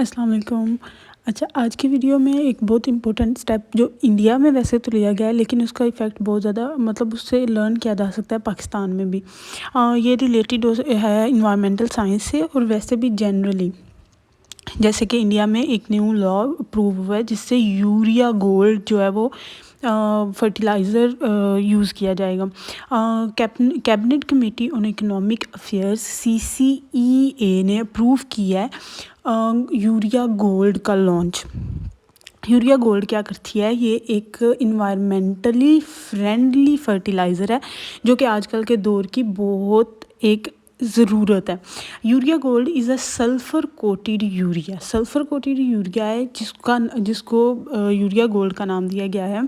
अस्सलाम वालेकुम। अच्छा, आज की वीडियो में एक बहुत इम्पोर्टेंट स्टेप जो इंडिया में वैसे तो लिया गया है, लेकिन उसका इफ़ेक्ट बहुत ज़्यादा मतलब उससे लर्न किया जा सकता है पाकिस्तान में भी। ये रिलेटेड है इन्वायरमेंटल साइंस से और वैसे भी जनरली। जैसे कि इंडिया में एक न्यू लॉ अप्रूव हुआ है जिससे यूरिया गोल्ड जो है वो फर्टिलाइज़र यूज़ किया जाएगा। Cabinet committee on economic affairs CCEA ने अप्रूव किया है यूरिया गोल्ड का लॉन्च। यूरिया गोल्ड क्या करती है? ये एक इन्वायरमेंटली फ्रेंडली फर्टिलाइज़र है जो कि आजकल के दौर की बहुत एक ज़रूरत है। Urea gold is a sulphur coated urea है जिसको यूरिया गोल्ड का नाम दिया गया है।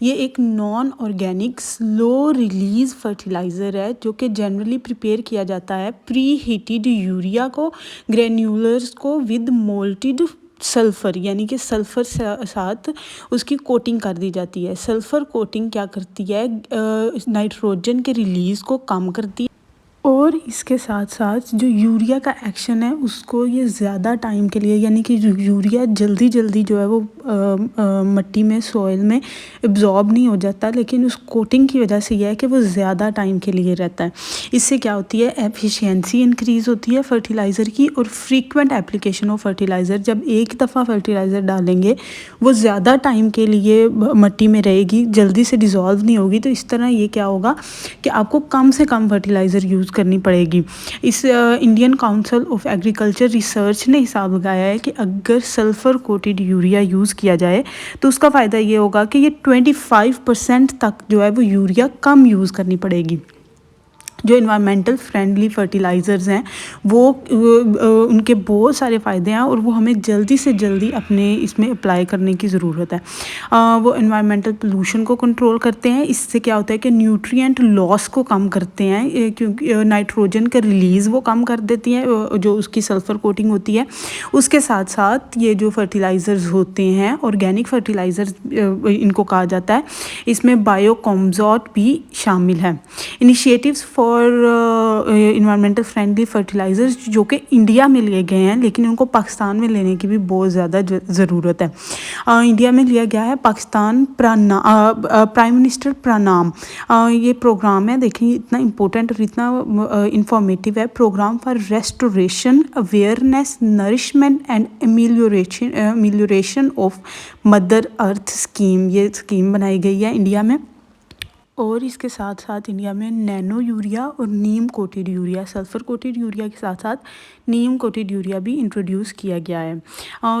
ये एक non organic slow release fertiliser है जो कि जनरली प्रिपेयर किया जाता है प्री हीटेड यूरिया को ग्रेन्यूलर्स को विद मोल्टेड सल्फ़र, यानी कि सल्फ़र साथ उसकी कोटिंग कर दी जाती है। सल्फ़र कोटिंग क्या करती है? नाइट्रोजन के रिलीज़ को कम करती है और इसके साथ साथ जो यूरिया का एक्शन है उसको ये ज़्यादा टाइम के लिए, यानी कि यूरिया जल्दी जल्दी जो है वो मिट्टी में सॉइल में एब्जॉर्ब नहीं हो जाता, लेकिन उस कोटिंग की वजह से यह है कि वो ज़्यादा टाइम के लिए रहता है। इससे क्या होती है? एफिशिएंसी इंक्रीज़ होती है फर्टिलाइज़र की और फ्रीक्वेंट एप्लीकेशन ऑफ फर्टिलाइज़र। जब एक दफ़ा फर्टिलाइज़र डालेंगे वो ज़्यादा टाइम के लिए मिट्टी में रहेगी, जल्दी से डिज़ोल्व नहीं होगी। तो इस तरह ये क्या होगा कि आपको कम से कम फर्टिलाइज़र यूज़ करनी पड़ेगी। इस Indian council of agriculture research ने हिसाब लगाया है कि अगर सल्फ़र कोटेड यूरिया यूज़ किया जाए तो उसका फ़ायदा ये होगा कि ये 25% तक जो है वो यूरिया कम यूज़ करनी पड़ेगी। जो इन्वायरमेंटल फ्रेंडली फर्टिलाइज़र्स हैं वो उनके बहुत सारे फ़ायदे हैं और वो हमें जल्दी से जल्दी अपने इसमें अप्लाई करने की ज़रूरत है। वो इन्वायरमेंटल पोल्यूशन को कंट्रोल करते हैं। इससे क्या होता है कि न्यूट्रिएंट लॉस को कम करते हैं, क्योंकि नाइट्रोजन का रिलीज़ वो कम कर देती हैं जो उसकी सल्फ़र कोटिंग होती है। उसके साथ साथ ये जो फर्टिलाइज़र्स होते हैं ऑर्गेनिक फर्टिलाइज़र्स इनको कहा जाता है, इसमें बायोकॉम्जोट भी शामिल है। Initiatives for environmental friendly fertilisers जो कि इंडिया में लिए गए हैं, लेकिन उनको पाकिस्तान में लेने की भी बहुत ज़्यादा ज़रूरत है। इंडिया में लिया गया है पाकिस्तान प्राइम मिनिस्टर प्रणाम। ये प्रोग्राम है, देखिए इतना इम्पोर्टेंट और इतना इंफॉर्मेटिव है। Programme for restoration awareness nourishment and amelioration of mother earth scheme, ये स्कीम बनाई गई है इंडिया में। और इसके साथ साथ इंडिया में नैनो यूरिया और नीम coated urea, sulphur coated urea के साथ साथ नीम कोटेड यूरिया भी इंट्रोड्यूस किया गया है।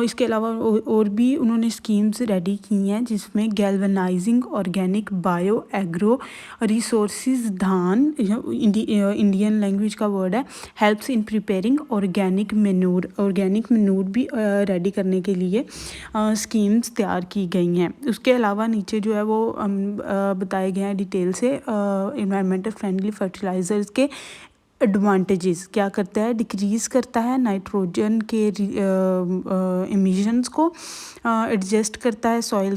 इसके अलावा और भी उन्होंने स्कीम्स रेडी की हैं जिसमें galvanising organic bio agro resources धान, इंडियन लैंग्वेज का वर्ड है, helps in preparing organic Manur भी रेडी करने के लिए स्कीम्स तैयार की गई हैं। उसके अलावा नीचे जो है वो बताए गए हैं डिटेल से इन्वायरमेंटल फ्रेंडली फर्टिलाइज़र्स के एडवांटेजेस क्या करता है? डिक्रीज़ करता है नाइट्रोजन के एमिशंस को, एडजस्ट करता है सॉइल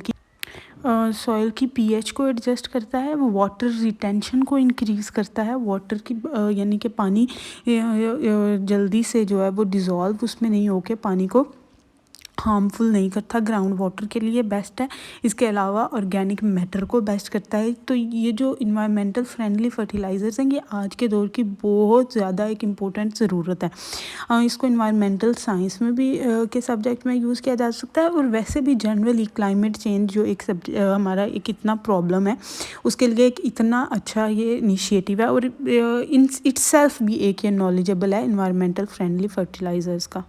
की पीएच को एडजस्ट करता है, वो वाटर रिटेंशन को इंक्रीज़ करता है, वाटर की यानी कि पानी जल्दी से जो है वो डिज़ोल्व उसमें नहीं होके पानी को हार्मफुल नहीं करता, ग्राउंड वाटर के लिए बेस्ट है। इसके अलावा ऑर्गेनिक मैटर को बेस्ट करता है। तो ये जो इन्वायरमेंटल फ्रेंडली फर्टिलाइज़र्स हैं ये आज के दौर की बहुत ज़्यादा एक इम्पोर्टेंट ज़रूरत है। इसको इन्वायरमेंटल साइंस में भी के सब्जेक्ट में यूज़ किया जा सकता है और वैसे भी जनरली क्लाइमेट चेंज जो एक हमारा एक इतना प्रॉब्लम है उसके लिए एक इतना अच्छा ये इनिशिएटिव है और इन इटसेल्फ भी एक ये नॉलेजेबल है इन्वायरमेंटल फ्रेंडली फर्टिलाइज़र्स का।